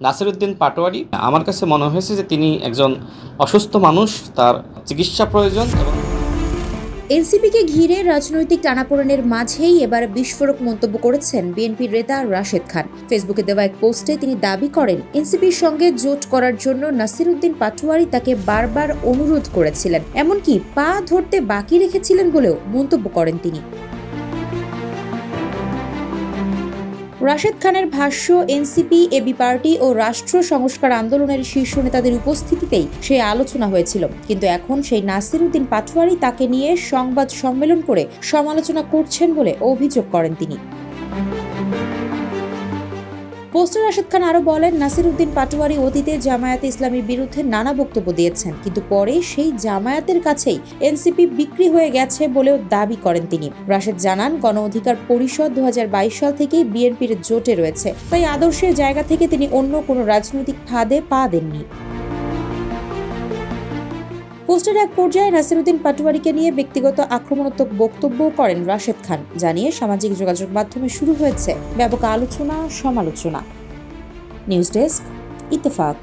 নাসিরউদ্দিন পাটোয়ারি আমার কাছে মনে হয়েছে যে তিনি একজন অসুস্থ মানুষ, তার চিকিৎসা প্রয়োজন। এনসিপিকে ঘিরে রাজনৈতিক টানাপোড়েনের মাঝেই এবার বিস্ফোরক মন্তব্য করেছেন বিএনপির নেতা রাশেদ খান। ফেসবুকে দেওয়া এক পোস্টে তিনি দাবি করেন, এনসিপির সঙ্গে জোট করার জন্য নাসিরউদ্দিন পাটোয়ারি তাকে বারবার অনুরোধ করেছিলেন, এমনকি পা ধরতে বাকি রেখেছিলেন বলেও মন্তব্য করেন তিনি। রাশেদ খানের ভাষ্য, এনসিপি, এবি পার্টি ও রাষ্ট্র সংস্কার আন্দোলনের শীর্ষ নেতাদের উপস্থিতিতেই সেই আলোচনা হয়েছিল, কিন্তু এখন সেই নাসিরউদ্দিন পাটোয়ারি তাকে নিয়ে সংবাদ সম্মেলন করে সমালোচনা করছেন বলে অভিযোগ করেন তিনি। পোস্টে রাশেদ খান আরও বলেন, নাসিরউদ্দিন পাটোয়ারি অতীতে জামায়াতে ইসলামীর বিরুদ্ধে নানা বক্তব্য দিয়েছেন, কিন্তু পরে সেই জামায়াতের কাছেই এনসিপি বিক্রি হয়ে গেছে বলেও দাবি করেন তিনি। রাশেদ জানান, গণ অধিকার পরিষদ 2022 সাল থেকেই বিএনপির জোটে রয়েছে, তাই আদর্শের জায়গা থেকে তিনি অন্য কোনো রাজনৈতিক ফাঁদে পা দেননি। পোস্টের এক পর্যায়ে নাসিরউদ্দিন পাটোয়ারিকে নিয়ে ব্যক্তিগত আক্রমণাত্মক বক্তব্যও করেন রাশেদ খান, জানিয়ে সামাজিক যোগাযোগ মাধ্যমে শুরু হয়েছে ব্যাপক আলোচনা সমালোচনা। News desk, Ittefaq.